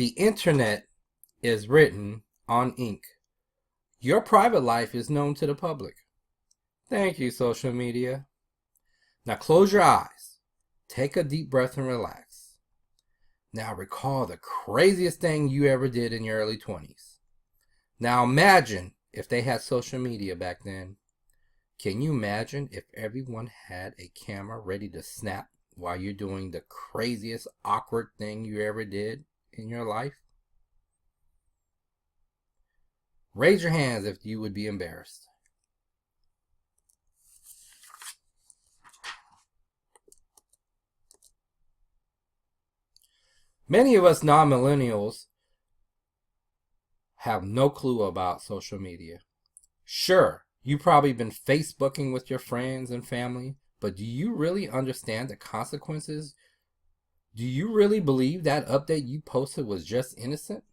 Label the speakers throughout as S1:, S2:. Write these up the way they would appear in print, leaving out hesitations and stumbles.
S1: The internet is written on ink. Your private life is known to the public. Thank you, social media. Now close your eyes, take a deep breath and relax. Now recall the craziest thing you ever did in your early 20s. Now imagine if they had social media back then. Can you imagine if everyone had a camera ready to snap while you're doing the craziest awkward thing you ever did in your life? Raise your hands if you would be embarrassed. Many of us non-millennials have no clue about social media. Sure, you've probably been Facebooking with your friends and family, but do you really understand the consequences? Do you really believe that update you posted was just innocent?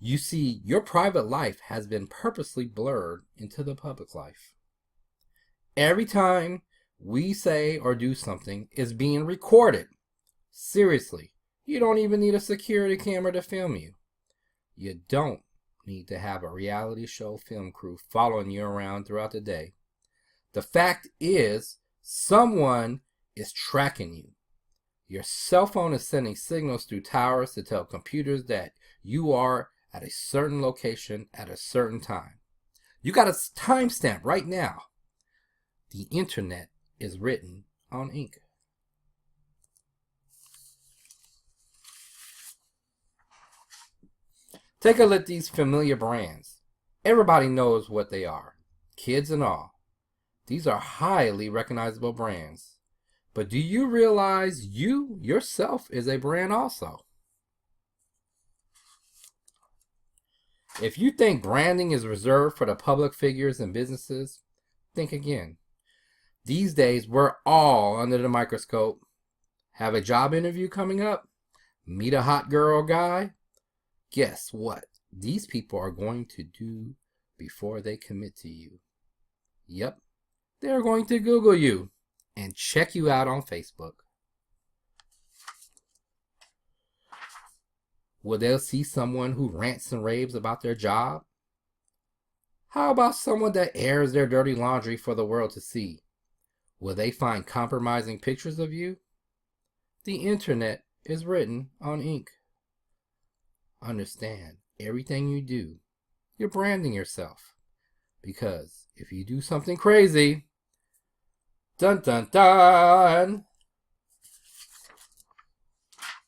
S1: You see, your private life has been purposely blurred into the public life. Every time we say or do something is being recorded. Seriously, you don't even need a security camera to film you. You don't need to have a reality show film crew following you around throughout the day. The fact is, someone is tracking you. Your cell phone is sending signals through towers to tell computers that you are at a certain location at a certain time. You got a timestamp right now. The internet is written on ink. Take a look at these familiar brands. Everybody knows what they are, kids and all. These are highly recognizable brands. But do you realize you yourself is a brand also? If you think branding is reserved for the public figures and businesses, think again. These days, we're all under the microscope. Have a job interview coming up? Meet a hot girl or guy? Guess what these people are going to do before they commit to you? Yep, they're going to Google you and check you out on Facebook. Will they see someone who rants and raves about their job? How about someone that airs their dirty laundry for the world to see? Will they find compromising pictures of you? The internet is written on ink. Understand, everything you do, you're branding yourself. Because if you do something crazy, dun dun dun,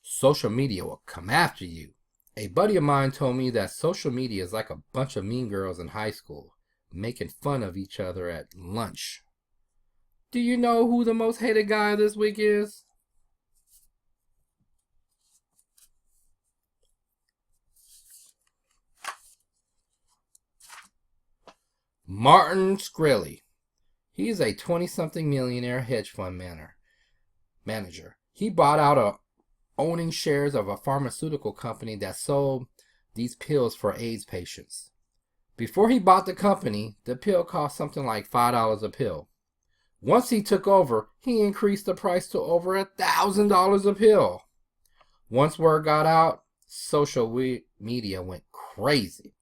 S1: social media will come after you. A buddy of mine told me that social media is like a bunch of mean girls in high school making fun of each other at lunch. Do you know who the most hated guy this week is? Martin Shkreli. He's a 20-something millionaire hedge fund manager. He bought out owning shares of a pharmaceutical company that sold these pills for AIDS patients. Before he bought the company, the pill cost something like $5 a pill. Once he took over, he increased the price to over $1,000 a pill. Once word got out, social media went crazy.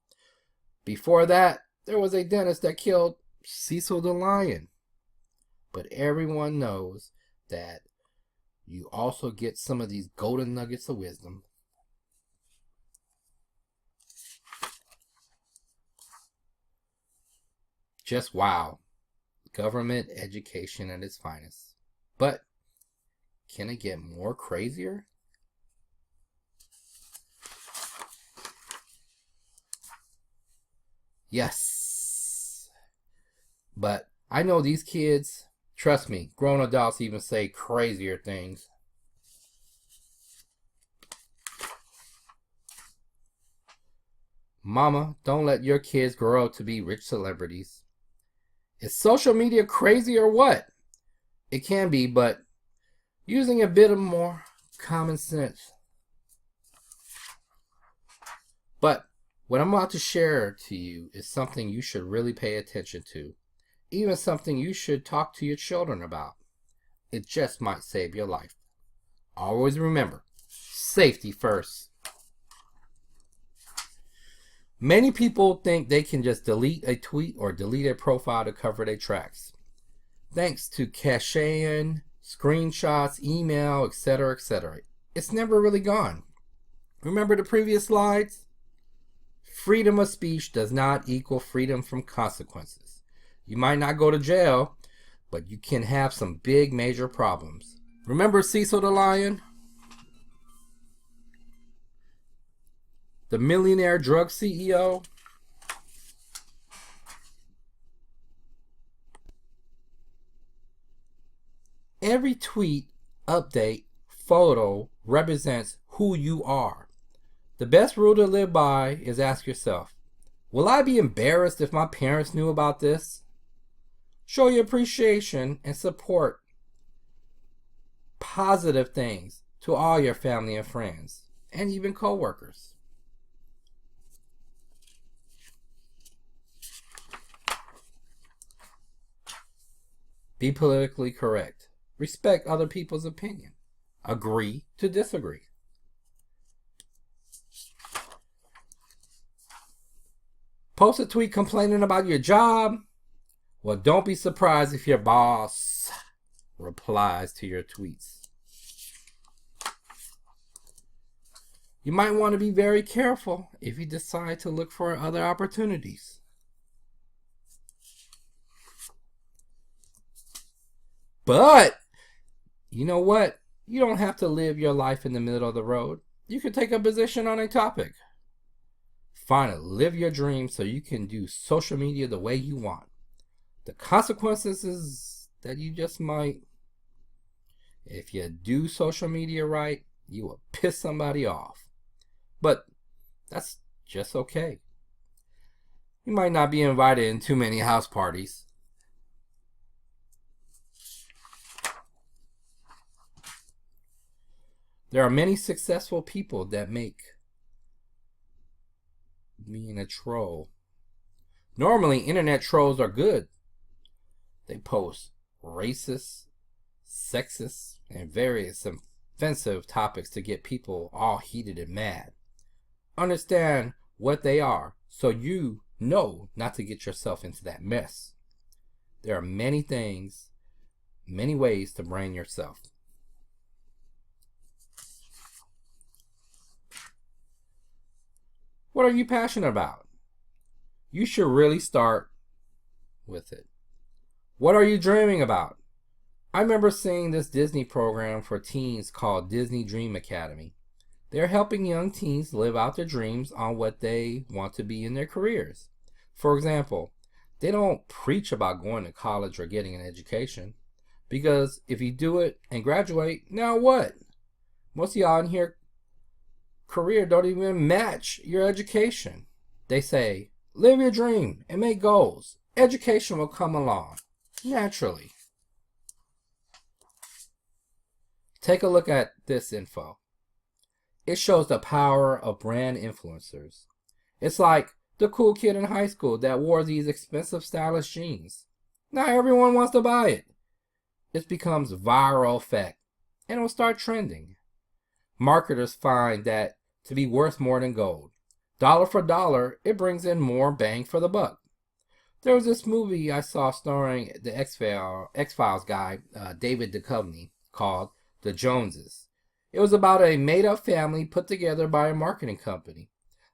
S1: Before that, there was a dentist that killed Cecil the Lion. But everyone knows that you also get some of these golden nuggets of wisdom. Just wow. Government education at its finest. But can it get more crazier? Yes. But I know these kids, trust me, grown adults even say crazier things. Mama, don't let your kids grow up to be rich celebrities. Is social media crazy or what? It can be, but using a bit of more common sense. But what I'm about to share to you is something you should really pay attention to. Even something you should talk to your children about. It just might save your life. Always remember, Safety first. Many people think they can just delete a tweet or delete a profile to cover their tracks. Thanks to caching, screenshots, email, etc., etc. It's never really gone. Remember the previous slides? Freedom of speech does not equal freedom from consequences. You might not go to jail, but you can have some big major problems. Remember Cecil the Lion? The millionaire drug CEO? Every tweet, update, photo represents who you are. The best rule to live by is ask yourself, will I be embarrassed if my parents knew about this? Show your appreciation and support positive things to all your family and friends, and even co-workers. Be politically correct. Respect other people's opinion. Agree to disagree. Post a tweet complaining about your job? Well, don't be surprised if your boss replies to your tweets. You might want to be very careful if you decide to look for other opportunities. But, you know what? You don't have to live your life in the middle of the road. You can take a position on a topic. Finally, live your dream so you can do social media the way you want. The consequences is that you just might, if you do social media right, you will piss somebody off. But that's just okay. You might not be invited in too many house parties. There are many successful people that make being a troll. Normally, internet trolls are good. They post racist, sexist, and various offensive topics to get people all heated and mad. Understand what they are so you know not to get yourself into that mess. There are many things, many ways to brand yourself. What are you passionate about? You should really start with it. What are you dreaming about? I remember seeing this Disney program for teens called Disney Dream Academy. They're helping young teens live out their dreams on what they want to be in their careers. For example, they don't preach about going to college or getting an education, because if you do it and graduate, now what? Most of y'all in here career don't even match your education. They say, live your dream and make goals. Education will come along naturally. Take a look at this info. It shows the power of brand influencers. It's like the cool kid in high school that wore these expensive stylish jeans. Now everyone wants to buy it. It becomes viral effect and it'll start trending. Marketers find that to be worth more than gold. Dollar for dollar, it brings in more bang for the buck. There was this movie I saw starring the X-Files guy, David Duchovny, called The Joneses. It was about a made-up family put together by a marketing company.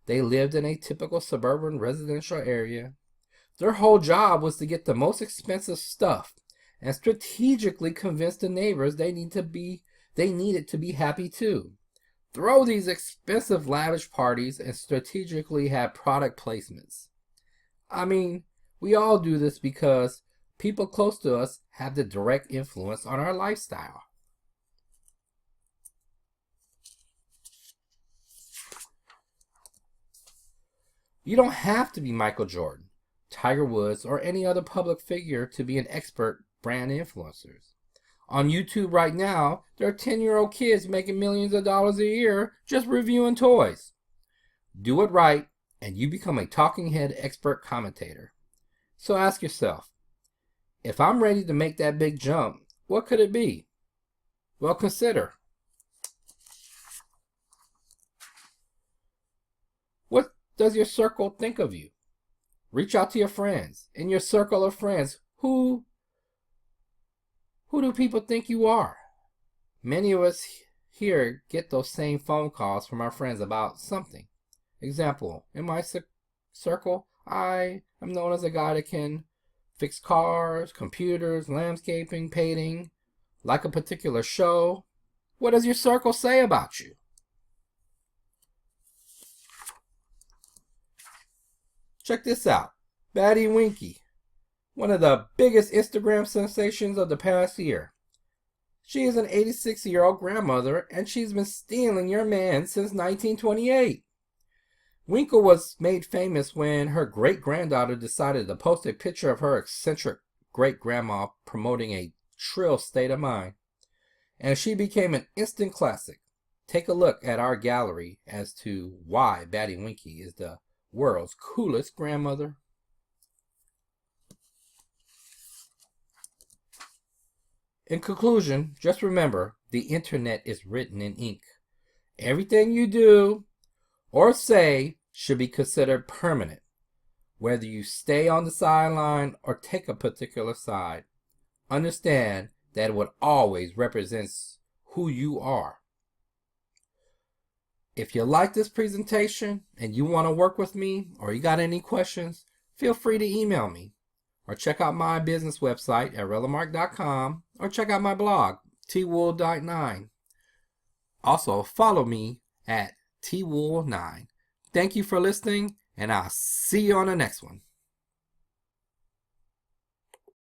S1: They lived in a typical suburban residential area. Their whole job was to get the most expensive stuff and strategically convince the neighbors they needed to be happy too. Throw these expensive lavish parties and strategically have product placements. I mean, we all do this because people close to us have the direct influence on our lifestyle. You don't have to be Michael Jordan, Tiger Woods, or any other public figure to be an expert brand influencer. On YouTube right now, there are 10-year-old kids making millions of dollars a year just reviewing toys. Do it right, and you become a talking head expert commentator. So ask yourself, if I'm ready to make that big jump, what could it be? Well, consider. does your circle think of you? Reach out to your friends. In your circle of friends, who do people think you are? Many of us here get those same phone calls from our friends about something. Example, in my circle, I am known as a guy that can fix cars, computers, landscaping, painting, like a particular show. What does your circle say about you? Check this out. Batty Winky, one of the biggest Instagram sensations of the past year. She is an 86-year-old grandmother, and she's been stealing your man since 1928. Winkle was made famous when her great-granddaughter decided to post a picture of her eccentric great-grandma promoting a shrill state of mind, and she became an instant classic. Take a look at our gallery as to why Batty Winky is the world's coolest grandmother. In conclusion, just remember, the internet is written in ink. Everything you do or say should be considered permanent, whether you stay on the sideline or take a particular side. Understand that it always represents who you are. If you like this presentation and you want to work with me or you got any questions, feel free to email me or check out my business website at relamark.com or check out my blog, twool.9. Also, follow me at twool9. Thank you for listening, and I'll see you on the next one.